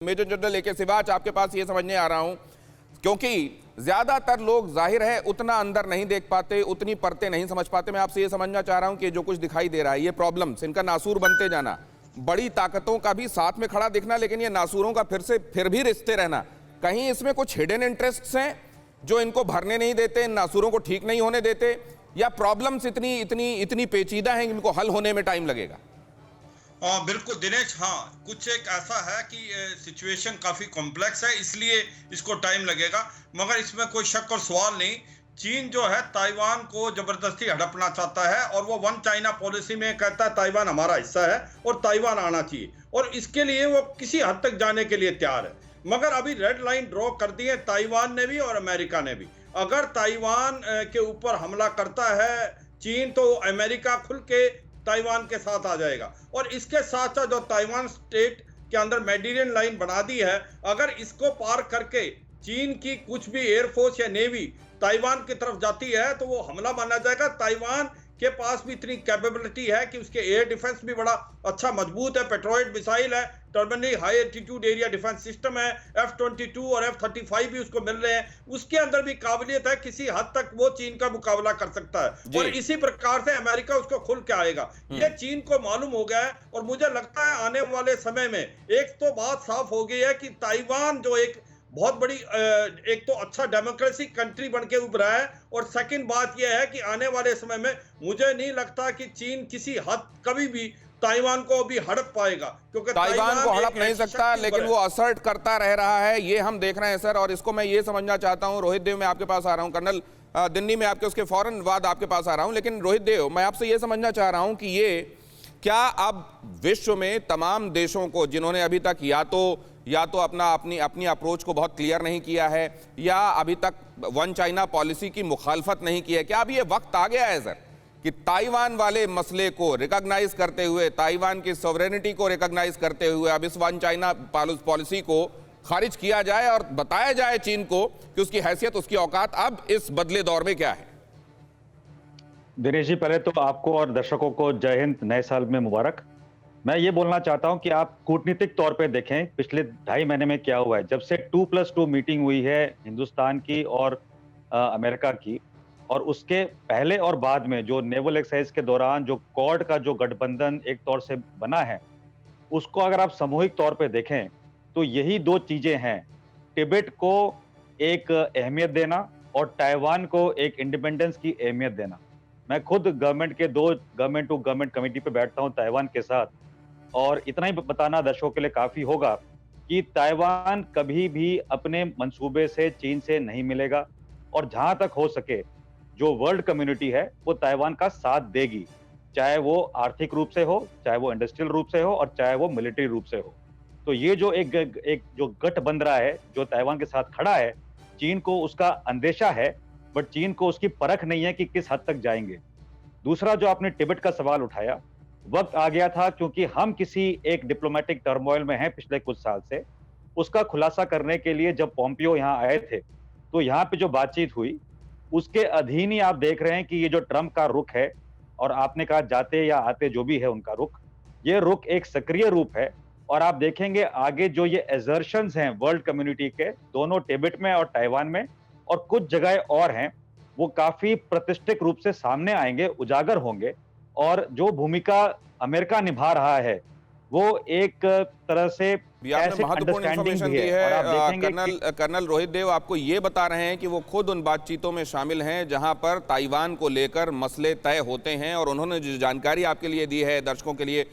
Major general A के सिवाच, आपके पास ये समझने आ रहा हूं क्योंकि ज्यादातर लोग जाहिर है उतना अंदर नहीं देख पाते, उतनी परतें नहीं समझ पाते। मैं आपसे ये समझना चाह रहा हूं कि जो कुछ दिखाई दे रहा है, ये प्रॉब्लम्स, इनका नासूर बनते जाना, बड़ी ताकतों का भी साथ में खड़ा दिखना, लेकिन ये नासूरों का फिर भी रिश्ते रहना, कहीं इसमें कुछ हिडन इंटरेस्ट्स हैं जो इनको भरने नहीं देते, इन नासूरों को ठीक नहीं होने देते, या प्रॉब्लम्स इतनी इतनी इतनी पेचीदा हैं इनको हल होने में टाइम लगेगा? बिल्कुल दिनेश, हाँ, कुछ एक ऐसा है कि सिचुएशन काफ़ी कॉम्प्लेक्स है, इसलिए इसको टाइम लगेगा। मगर इसमें कोई शक और सवाल नहीं, चीन जो है ताइवान को ज़बरदस्ती हड़पना चाहता है और वो वन चाइना पॉलिसी में कहता है ताइवान हमारा हिस्सा है और ताइवान आना चाहिए, और इसके लिए वो किसी हद तक जाने के लिए तैयार है। मगर अभी रेड लाइन ड्रॉ कर दी है ताइवान ने भी और अमेरिका ने भी। अगर ताइवान के ऊपर हमला करता है चीन, तो अमेरिका खुल के ताइवान के साथ आ जाएगा। और इसके साथ साथ जो ताइवान स्टेट के अंदर मेडिटेरियन लाइन बना दी है, अगर इसको पार करके चीन की कुछ भी एयरफोर्स या नेवी ताइवान की तरफ जाती है तो वो हमला माना जाएगा। ताइवान के पास भी इतनी कैपेबिलिटी है कि उसके एयर डिफेंस भी बड़ा अच्छा मजबूत है, पेट्रोइड मिसाइल है, terminally high altitude area defence system है, F-22 और F-35 भी उसको मिल रहे हैं। उसके अंदर भी काबिलियत है, किसी हद तक वो चीन का मुकाबला कर सकता है और इसी प्रकार से अमेरिका उसको खुल के आएगा। ये चीन को मालूम हो गया है और मुझे लगता है आने वाले समय में एक तो बात साफ हो गई है कि ताइवान जो एक बहुत बड़ी एक तो अच्छा डेमोक्रेसी कंट्री बन के उभरा है, और सेकंड बात यह है कि आने वाले समय में मुझे नहीं लगता कि चीन किसी हद कभी भी ताइवान को भी हड़प पाएगा, क्योंकि ताइवान को हड़प नहीं सकता, लेकिन वो असर्ट करता रह रहा है, ये हम देख रहे हैं सर। और इसको मैं ये समझना चाहता हूं, रोहित देव मैं आपके पास आ रहा हूं, कर्नल दिन्नी में आपके उसके फौरन बाद आपके पास आ रहा हूं, लेकिन रोहित देव मैं आपसे ये समझना चाह रहा हूं कि ये क्या अब विश्व में तमाम देशों को जिन्होंने अभी तक या तो अपनी अप्रोच को बहुत क्लियर नहीं किया है या अभी तक वन चाइना पॉलिसी की मुखालफत नहीं की है, क्या अब ये वक्त आ गया है सर कि ताइवान वाले मसले को रिकॉग्नाइज करते हुए, ताइवान की सॉवरेनिटी को रिकॉग्नाइज करते हुए अब इस वन चाइना पॉलिसी को खारिज किया जाए और बताया जाए चीन को कि उसकी हैसियत, उसकी औकात अब इस बदले दौर में क्या है? दिनेश जी, पहले तो आपको और दर्शकों को जय हिंद, नए साल में मुबारक। मैं ये बोलना चाहता हूं कि आप कूटनीतिक तौर पे देखें पिछले 2.5 महीने में क्या हुआ है। जब से 2+2 मीटिंग हुई है हिंदुस्तान की और अमेरिका की, और उसके पहले और बाद में जो नेवल एक्सरसाइज के दौरान जो क्वाड का जो गठबंधन एक तौर से बना है, उसको अगर आप सामूहिक तौर पे देखें तो यही 2 चीजें हैं, तिब्बत को एक अहमियत देना और ताइवान को एक इंडिपेंडेंस की अहमियत देना। मैं खुद गवर्नमेंट टू गवर्नमेंट कमेटी पे बैठता हूं ताइवान के साथ, और इतना ही बताना दर्शकों के लिए काफी होगा कि ताइवान कभी भी अपने मंसूबे से चीन से नहीं मिलेगा, और जहां तक हो सके जो वर्ल्ड कम्युनिटी है वो ताइवान का साथ देगी, चाहे वो आर्थिक रूप से हो, चाहे वो इंडस्ट्रियल रूप से हो, और चाहे वो मिलिट्री रूप से हो। तो ये जो एक जो गठ बन रहा है, जो ताइवान के साथ खड़ा है, चीन को उसका अंदेशा है, बट चीन को उसकी परख नहीं है कि किस हद तक जाएंगे। दूसरा, जो आपने तिब्बत का सवाल उठाया, वक्त आ गया था क्योंकि हम किसी एक डिप्लोमेटिक टर्मोइल में हैं पिछले कुछ साल से, उसका खुलासा करने के लिए जब पोम्पियो यहाँ आए थे तो यहाँ पे जो बातचीत हुई उसके अधीन ही आप देख रहे हैं कि ये जो ट्रंप का रुख है, और आपने कहा जाते या आते जो भी है उनका रुख, ये रुख एक सक्रिय रूप है। और आप देखेंगे आगे जो ये एजर्शंस हैं वर्ल्ड कम्युनिटी के, दोनों तिब्बत में और ताइवान में और कुछ जगह और हैं, वो काफी प्रतिष्ठित रूप से सामने आएंगे, उजागर होंगे। और जो भूमिका अमेरिका निभा रहा है वो एक तरह से महत्वपूर्ण इंफॉर्मेशन दी है। कर्नल रोहित देव आपको ये बता रहे हैं कि वो खुद उन बातचीतों में शामिल हैं जहां पर ताइवान को लेकर मसले तय होते हैं, और उन्होंने जो जानकारी आपके लिए दी है, दर्शकों के लिए